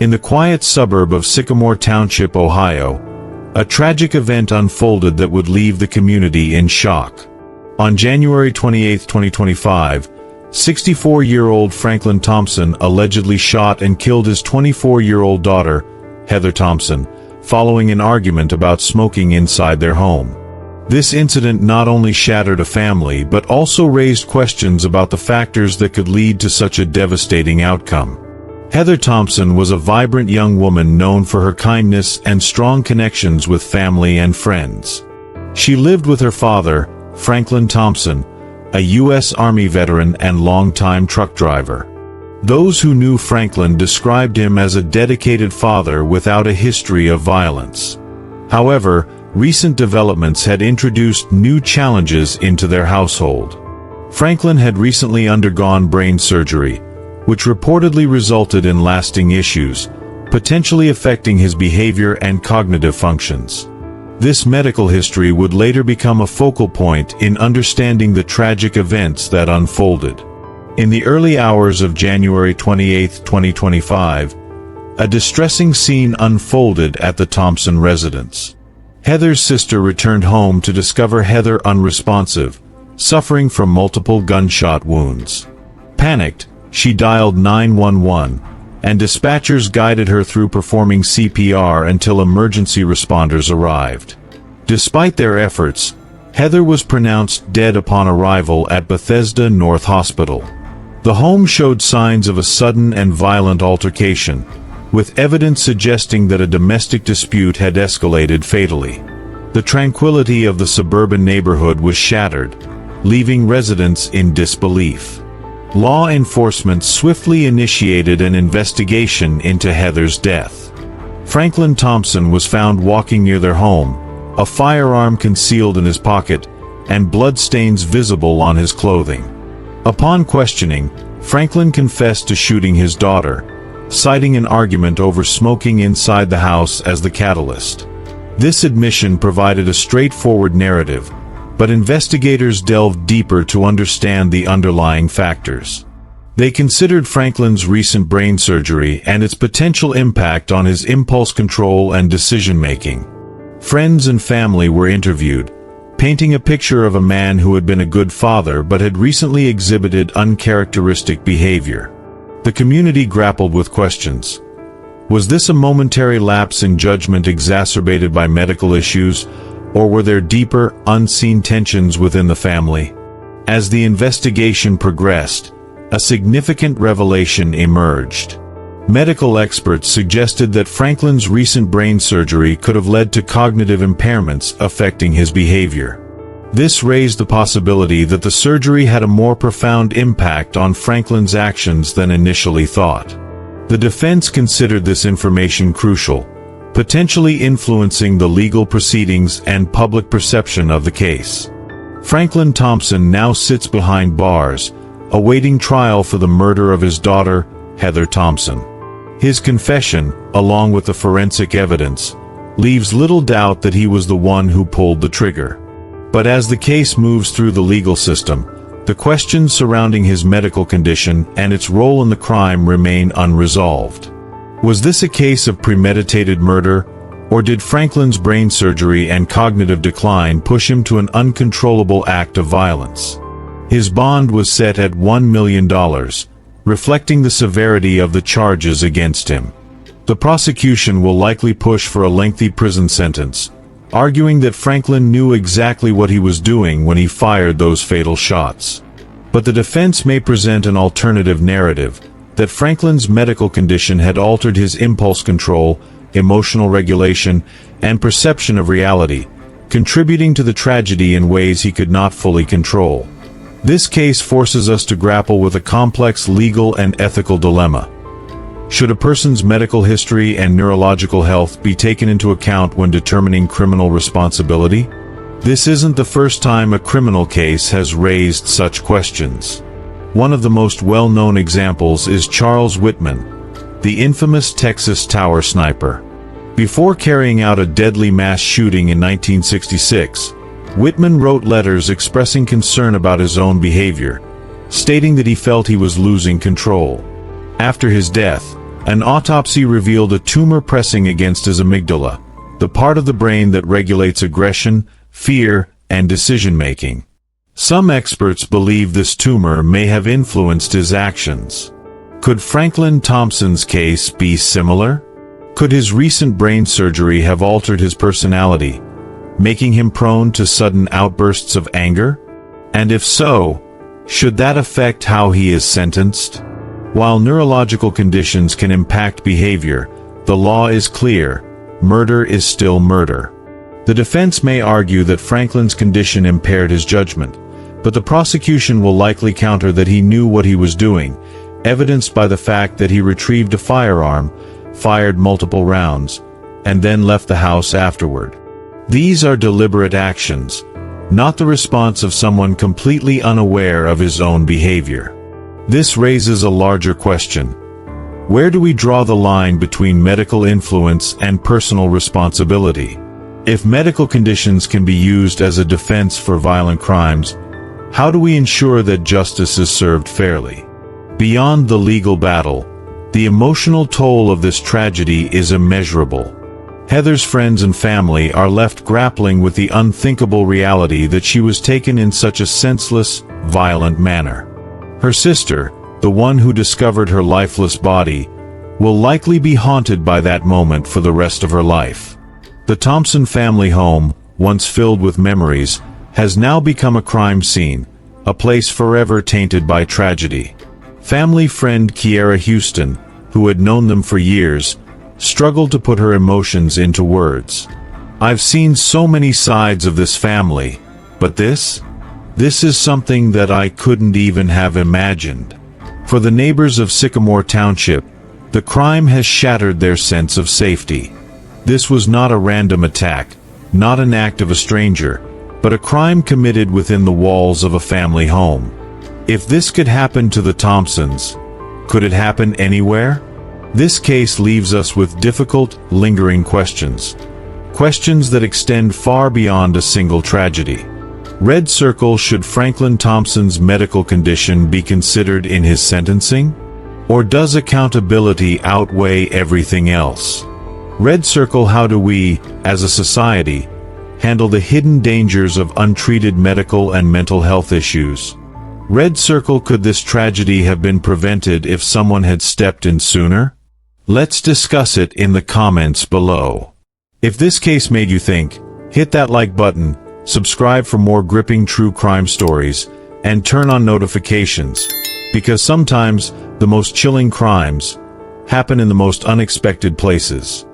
In the quiet suburb of Sycamore Township, Ohio, a tragic event unfolded that would leave the community in shock. On January 28, 2025, 64-year-old Franklin Thompson allegedly shot and killed his 24-year-old daughter, Heather Thompson, following an argument about smoking inside their home. This incident not only shattered a family but also raised questions about the factors that could lead to such a devastating outcome. Heather Thompson was a vibrant young woman known for her kindness and strong connections with family and friends. She lived with her father, Franklin Thompson, a U.S. Army veteran and longtime truck driver. Those who knew Franklin described him as a dedicated father without a history of violence. However, recent developments had introduced new challenges into their household. Franklin had recently undergone brain surgery, which reportedly resulted in lasting issues, potentially affecting his behavior and cognitive functions. This medical history would later become a focal point in understanding the tragic events that unfolded. In the early hours of January 28, 2025, a distressing scene unfolded at the Thompson residence. Heather's sister returned home to discover Heather unresponsive, suffering from multiple gunshot wounds. Panicked, she dialed 911, and dispatchers guided her through performing CPR until emergency responders arrived. Despite their efforts, Heather was pronounced dead upon arrival at Bethesda North Hospital. The home showed signs of a sudden and violent altercation, with evidence suggesting that a domestic dispute had escalated fatally. The tranquility of the suburban neighborhood was shattered, leaving residents in disbelief. Law enforcement swiftly initiated an investigation into Heather's death. Franklin Thompson was found walking near their home, a firearm concealed in his pocket, and bloodstains visible on his clothing. Upon questioning, Franklin confessed to shooting his daughter, citing an argument over smoking inside the house as the catalyst. This admission provided a straightforward narrative, but investigators delved deeper to understand the underlying factors. They considered Franklin's recent brain surgery and its potential impact on his impulse control and decision-making. Friends and family were interviewed, painting a picture of a man who had been a good father but had recently exhibited uncharacteristic behavior. The community grappled with questions. Was this a momentary lapse in judgment exacerbated by medical issues, or were there deeper, unseen tensions within the family? As the investigation progressed, a significant revelation emerged. Medical experts suggested that Franklin's recent brain surgery could have led to cognitive impairments affecting his behavior. This raised the possibility that the surgery had a more profound impact on Franklin's actions than initially thought. The defense considered this information crucial, potentially influencing the legal proceedings and public perception of the case. Franklin Thompson now sits behind bars, awaiting trial for the murder of his daughter, Heather Thompson. His confession, along with the forensic evidence, leaves little doubt that he was the one who pulled the trigger. But as the case moves through the legal system, the questions surrounding his medical condition and its role in the crime remain unresolved. Was this a case of premeditated murder, or did Franklin's brain surgery and cognitive decline push him to an uncontrollable act of violence? His bond was set at $1 million, reflecting the severity of the charges against him. The prosecution will likely push for a lengthy prison sentence, arguing that Franklin knew exactly what he was doing when he fired those fatal shots. But the defense may present an alternative narrative, that Franklin's medical condition had altered his impulse control, emotional regulation, and perception of reality, contributing to the tragedy in ways he could not fully control. This case forces us to grapple with a complex legal and ethical dilemma. Should a person's medical history and neurological health be taken into account when determining criminal responsibility? This isn't the first time a criminal case has raised such questions. One of the most well-known examples is Charles Whitman, the infamous Texas Tower sniper. Before carrying out a deadly mass shooting in 1966, Whitman wrote letters expressing concern about his own behavior, stating that he felt he was losing control. After his death, An autopsy revealed a tumor pressing against his amygdala, the part of the brain that regulates aggression, fear, and decision-making. Some experts believe this tumor may have influenced his actions. Could Franklin Thompson's case be similar? Could his recent brain surgery have altered his personality, making him prone to sudden outbursts of anger? And if so, should that affect how he is sentenced? While neurological conditions can impact behavior, the law is clear: murder is still murder. The defense may argue that Franklin's condition impaired his judgment, but the prosecution will likely counter that he knew what he was doing, evidenced by the fact that he retrieved a firearm, fired multiple rounds, and then left the house afterward. These are deliberate actions, not the response of someone completely unaware of his own behavior. This raises a larger question. Where do we draw the line between medical influence and personal responsibility? If medical conditions can be used as a defense for violent crimes, how do we ensure that justice is served fairly? Beyond the legal battle, the emotional toll of this tragedy is immeasurable. Heather's friends and family are left grappling with the unthinkable reality that she was taken in such a senseless, violent manner. Her sister, the one who discovered her lifeless body, will likely be haunted by that moment for the rest of her life. The Thompson family home, once filled with memories, has now become a crime scene, a place forever tainted by tragedy. Family friend Kiera Houston, who had known them for years, struggled to put her emotions into words. "I've seen so many sides of this family, but this is something that I couldn't even have imagined." For the neighbors of Sycamore Township, the crime has shattered their sense of safety. This was not a random attack, not an act of a stranger, but a crime committed within the walls of a family home. If this could happen to the Thompsons, could it happen anywhere? This case leaves us with difficult, lingering questions. Questions that extend far beyond a single tragedy. Red circle: should Franklin Thompson's medical condition be considered in his sentencing? Or does accountability outweigh everything else? Red circle: how do we, as a society, handle the hidden dangers of untreated medical and mental health issues? Red circle: could this tragedy have been prevented if someone had stepped in sooner? Let's discuss it in the comments below. If this case made you think, hit that like button, subscribe for more gripping true crime stories, and turn on notifications, because sometimes the most chilling crimes happen in the most unexpected places.